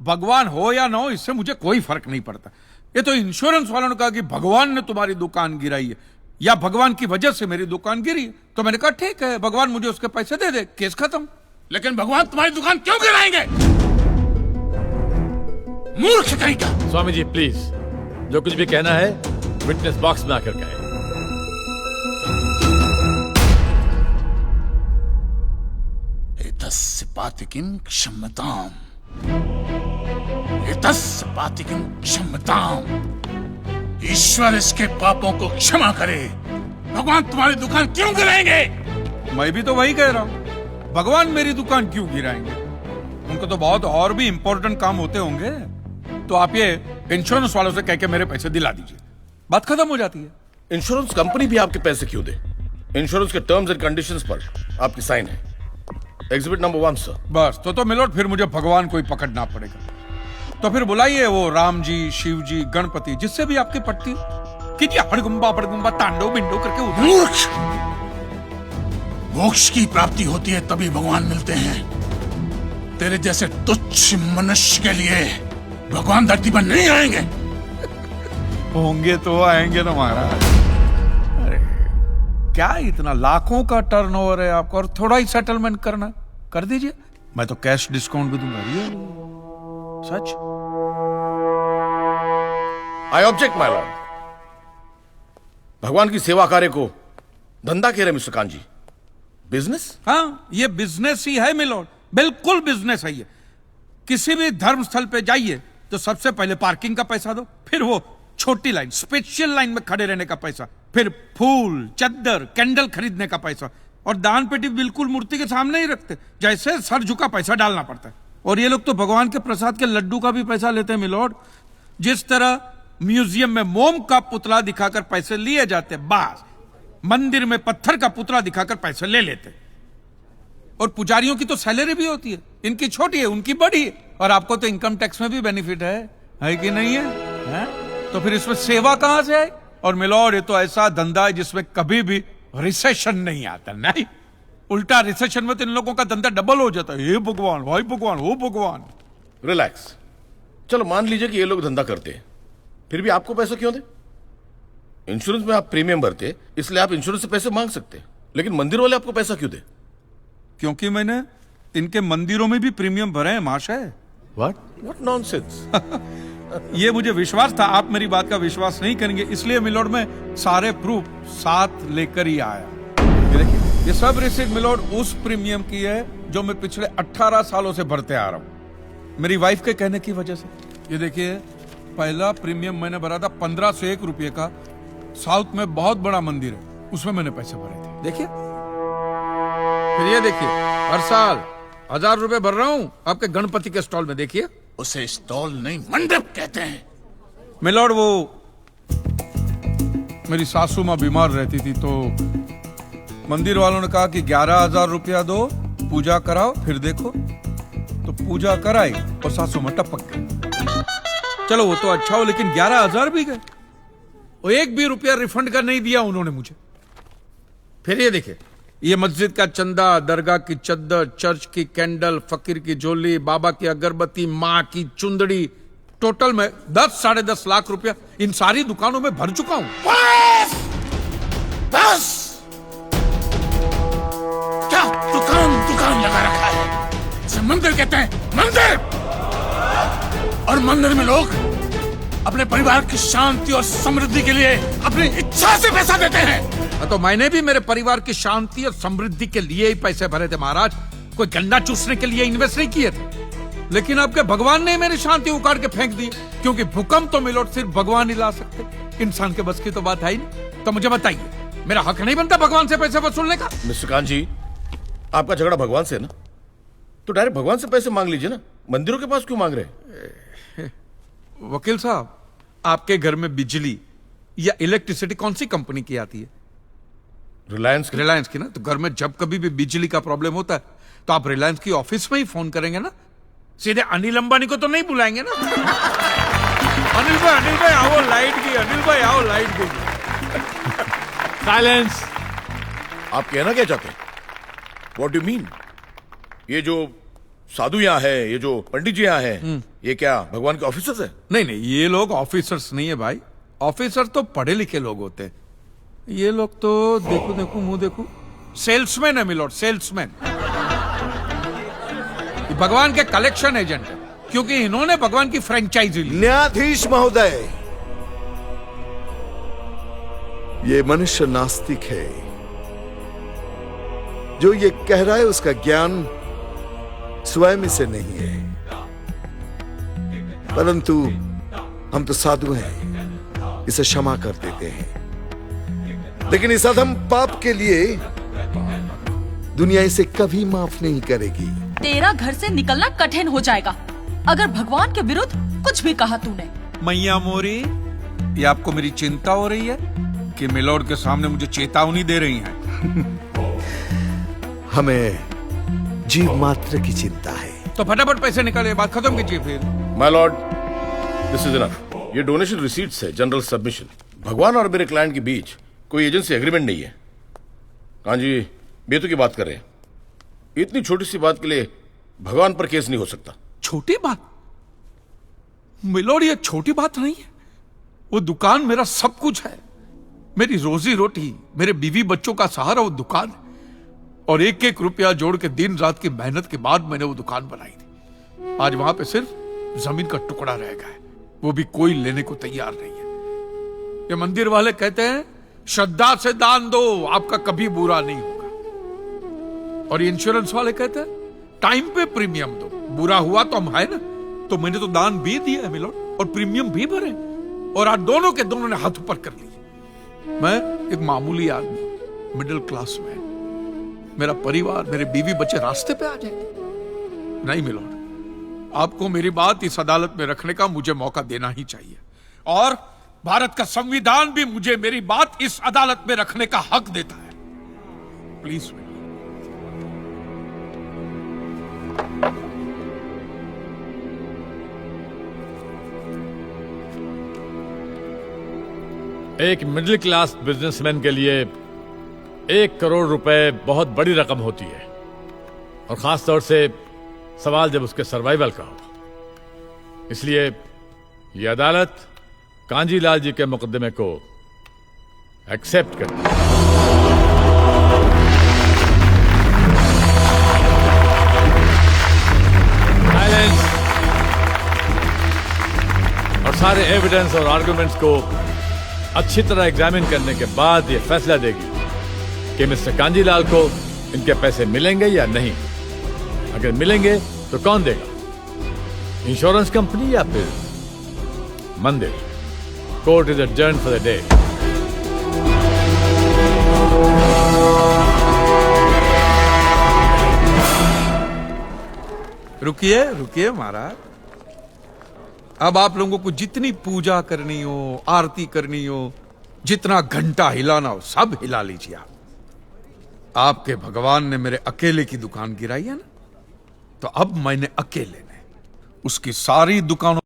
भगवान हो या ना हो इससे मुझे कोई फर्क नहीं पड़ता। ये तो इंश्योरेंस वालों ने कहा कि भगवान ने तुम्हारी दुकान गिराई है या भगवान की वजह से मेरी दुकान गिरी, तो मैंने कहा ठीक है, भगवान मुझे उसके पैसे दे दे, केस खत्म। लेकिन भगवान तुम्हारी दुकान क्यों गिराएंगे? मूर्ख कहीं का। स्वामी जी प्लीज, जो कुछ भी कहना है विटनेस बॉक्स में आकर कहें। एतस्य पातिकीं क्षम्यताम्, एतस्य पातिकीं क्षम्यताम्। ईश्वर इसके पापों को क्षमा करे। भगवान तुम्हारी दुकान क्यों गिराएंगे? मैं भी तो वही कह रहा हूं, भगवान मेरी दुकान क्यों गिराएंगे? उनको तो बहुत और भी इंपॉर्टेंट काम होते होंगे। तो आप ये इंश्योरेंस वालों से कह के मेरे पैसे दिला दीजिए, बात खत्म हो जाती है। इंश्योरेंस कंपनी भी आपके पैसे क्यों दे? इंश्योरेंस के टर्म्स एंड कंडीशंस पर आपकी साइन है। Exhibit number 1 sir. बस तो मिलोड, फिर मुझे भगवान को ही पकड़ना पड़ेगा। तो फिर बुलाइए वो राम जी, शिव जी, गणपति, जिससे भी आपकी पट्टी कीजिए, हड़गुम्बा तांडव बिंडो करके उधर। मूर्ख! मोक्ष की प्राप्ति होती है तभी भगवान मिलते हैं। तेरे जैसे तुच्छ मनुष्य के लिए भगवान धरती पर नहीं आएंगे। होंगे तो आएंगे ना महाराज। अरे क्या इतना लाखों का टर्नओवर है आपको, और थोड़ा ही सेटलमेंट करना, कर दीजिए। मैं तो कैश डिस्काउंट भी दूंगा। ये सच। I object my lord. भगवान की सेवा कार्य को धंधा कह रहे मिस्टर कान जी, बिजनेस? हाँ, ये बिजनेस ही है मिलोड, बिल्कुल बिजनेस है ये। किसी भी धर्म स्थल पे जाइए तो सबसे पहले पार्किंग का पैसा दो, फिर वो छोटी लाइन, स्पेशल लाइन में खड़े रहने का पैसा, फिर फूल, चद्दर, कैंडल खरीदने का पैसा, और दान पेटी बिल्कुल मूर्ति के सामने ही रखते, जैसे सर झुका पैसा डालना पड़ता है। और ये लोग तो भगवान के प्रसाद के लड्डू का भी पैसा लेते हैं मिलोड। जिस तरह म्यूजियम में मोम का पुतला दिखाकर पैसे लिए जाते, बस मंदिर में पत्थर का पुतला दिखाकर पैसे ले लेते। और पुजारियों की तो सैलरी भी होती है, इनकी छोटी है, उनकी बड़ी है। और आपको तो इनकम टैक्स में भी बेनिफिट है कि नहीं है? तो फिर इसमें सेवा कहां से है? और मिलोड, ये तो ऐसा धंधा है जिसमें कभी भी रिसेशन नहीं आता। नहीं, उल्टा रिसेशन में तो इन लोगों का धंधा डबल हो जाता है। हे भगवान, भाई भगवान, हो भगवान। रिलैक्स। चलो मान लीजिए कि ये लोग धंधा करते हैं, फिर भी आपको पैसा क्यों दे? इंश्योरेंस में आप प्रीमियम भरते, इसलिए आप इंश्योरेंस से पैसे मांग सकते, लेकिन मंदिर वाले आपको पैसा क्यों दे? क्योंकि मैंने इनके मंदिरों में भी प्रीमियम भरे हैं महाशय। What nonsense. ये मुझे विश्वास था, आप मेरी बात का विश्वास नहीं करेंगे, इसलिए मिलोड में सारे प्रूफ साथ लेकर ही आया। ये देखिए, ये सब रिसीट मिलोड उस प्रीमियम की है जो मैं पिछले 18 सालों से भरते आ रहा हूं, मेरी वाइफ के कहने की वजह से। ये देखिए, पहला प्रीमियम मैंने भरा था 1501 रुपये का, साउथ में बहुत बड़ा मंदिर है, उसमें मैंने पैसे भरे थे। देखिए, फिर ये देखिए, हर साल 1000 रुपए भर रहा हूं आपके गणपति के स्टॉल में। देखिए, उसे स्टॉल नहीं मंडप कहते हैं। मिलोड, वो मेरी सासू मां बीमार रहती थी, तो मंदिर वालों ने कहा कि 11,000 रुपया दो, पूजा कराओ, फिर देखो। तो पूजा कराई और सासू मां टपक गई। चलो वो तो अच्छा हो, लेकिन 11,000 भी गए, वो एक भी रुपया रिफंड का नहीं दिया उन्होंने मुझे। फिर ये देखिए, ये मस्जिद का चंदा, दरगाह की चद्दर, चर्च की कैंडल, फकीर की झोली, बाबा की अगरबत्ती, माँ की चुंदड़ी, टोटल में 10-10.5 लाख रुपया इन सारी दुकानों में भर चुका हूं। बस! बस! क्या दुकान लगा रखा है? इसे मंदिर कहते हैं, मंदिर! और मंदिर में लोग अपने परिवार की शांति और समृद्धि के लिए अपनी इच्छा से पैसा देते हैं। तो मैंने भी मेरे परिवार की शांति और समृद्धि के लिए ही पैसे भरे थे महाराज, कोई गन्ना चूसने के लिए इन्वेस्ट नहीं किए थे। लेकिन आपके भगवान ने मेरी शांति उखाड़ के फेंक दी, क्योंकि भूकंप तो मिलोड सिर्फ भगवान ही ला सकते, इंसान के बस की तो बात है ही नहीं। तो मुझे बताइए, मेरा हक नहीं बनता भगवान से पैसे वसूलने का? मिस्टर कान जी, आपका झगड़ा भगवान से है ना, तो डायरेक्ट भगवान से पैसे मांग लीजिए ना, मंदिरों के पास क्यों मांग रहे हैं? वकील साहब, आपके घर में बिजली या इलेक्ट्रिसिटी कौन सी कंपनी की आती है? रिलायंस की ना। तो घर में जब कभी भी बिजली का प्रॉब्लम होता है तो आप रिलायंस की ऑफिस में ही फोन करेंगे ना, सीधे अनिल अंबानी को तो नहीं बुलाएंगे ना। अनिल भाई आओ लाइट गई, अनिल भाई आओ लाइट गई। साइलेंस। आप कहना क्या चाहते हैं? What do mean? ये जो साधु यहाँ है, ये जो पंडित जी यहाँ है, ये क्या भगवान के ऑफिसर्स है? नहीं नहीं, ये लोग ऑफिसर्स नहीं है भाई। ऑफिसर तो पढ़े लिखे लोग होते हैं। ये लोग तो देखो देखो मुंह देखो, सेल्समैन है मिलोड, सेल्समैन। ये भगवान के कलेक्शन एजेंट है, क्योंकि इन्होंने भगवान की फ्रेंचाइजी ली। न्यायाधीश महोदय, ये मनुष्य नास्तिक है। जो ये कह रहा है उसका ज्ञान स्वयं से नहीं है, परंतु हम तो साधु हैं, इसे क्षमा कर देते हैं। लेकिन इस अधम पाप के लिए दुनिया इसे कभी माफ नहीं करेगी। तेरा घर से निकलना कठिन हो जाएगा अगर भगवान के विरुद्ध कुछ भी कहा तूने। मैया मोरी, ये आपको मेरी चिंता हो रही है कि मिलोड के सामने मुझे चेतावनी दे रही हैं? हमें जीव मात्र की चिंता है। तो फटाफट पैसे निकाले, बात खत्म कीजिए फिर। My Lord, this is enough. ये डोनेशन रिसीट्स है, जनरल सबमिशन। भगवान और मेरे क्लाइंट के बीच कोई एजेंसी एग्रीमेंट नहीं है। कां जी बेतु की बात कर रहे हैं। इतनी छोटी सी बात के लिए भगवान पर केस नहीं हो सकता। छोटी बात मिलोड, ये छोटी बात नहीं है। वो दुकान मेरा सब कुछ है, मेरी रोजी रोटी, मेरे बीवी बच्चों का सहारा वो दुकान है। और एक एक रुपया जोड़ के दिन रात की मेहनत के बाद मैंने वो दुकान बनाई थी। आज वहां पे सिर्फ जमीन का टुकड़ा रह गया है, वो भी कोई लेने को तैयार नहीं है। ये मंदिर वाले कहते हैं श्रद्धा से दान दो, आपका कभी बुरा नहीं होगा। और ये इंश्योरेंस वाले कहते हैं टाइम पे प्रीमियम दो, बुरा हुआ तो हम है ना। तो मैंने तो दान भी दिया है मिलोड, और प्रीमियम भी भरे, और आज दोनों के दोनों ने हाथ ऊपर कर लिए। मैं एक मामूली आदमी, मिडिल क्लास में, मेरा परिवार, मेरे बीवी बच्चे रास्ते पे आ जाएंगे। नहीं मिलोड, आपको मेरी बात इस अदालत में रखने का मुझे मौका देना ही चाहिए। और भारत का संविधान भी मुझे मेरी बात इस अदालत में रखने का हक देता है। प्लीज एक मिडिल क्लास बिजनेसमैन के लिए 1 करोड़ रुपए बहुत बड़ी रकम होती है, और खास तौर से सवाल जब उसके सर्वाइवल का हो। इसलिए यह अदालत कांजीलाल जी के मुकदमे को एक्सेप्ट करती है। साइलेंस। और सारे एविडेंस और आर्गुमेंट्स को अच्छी तरह एग्जामिन करने के बाद यह फैसला देगी कि मिस्टर कांजीलाल को इनके पैसे मिलेंगे या नहीं। अगर मिलेंगे तो कौन देगा, इंश्योरेंस कंपनी या फिर मंदिर। Court is adjourned for the day. रुकिए रुकिए महाराज, अब आप लोगों को जितनी पूजा करनी हो, आरती करनी हो, जितना घंटा हिलाना हो, सब हिला लीजिए आप। आपके भगवान ने मेरे अकेले की दुकान गिराई है ना, तो अब मैंने अकेले ने उसकी सारी दुकानों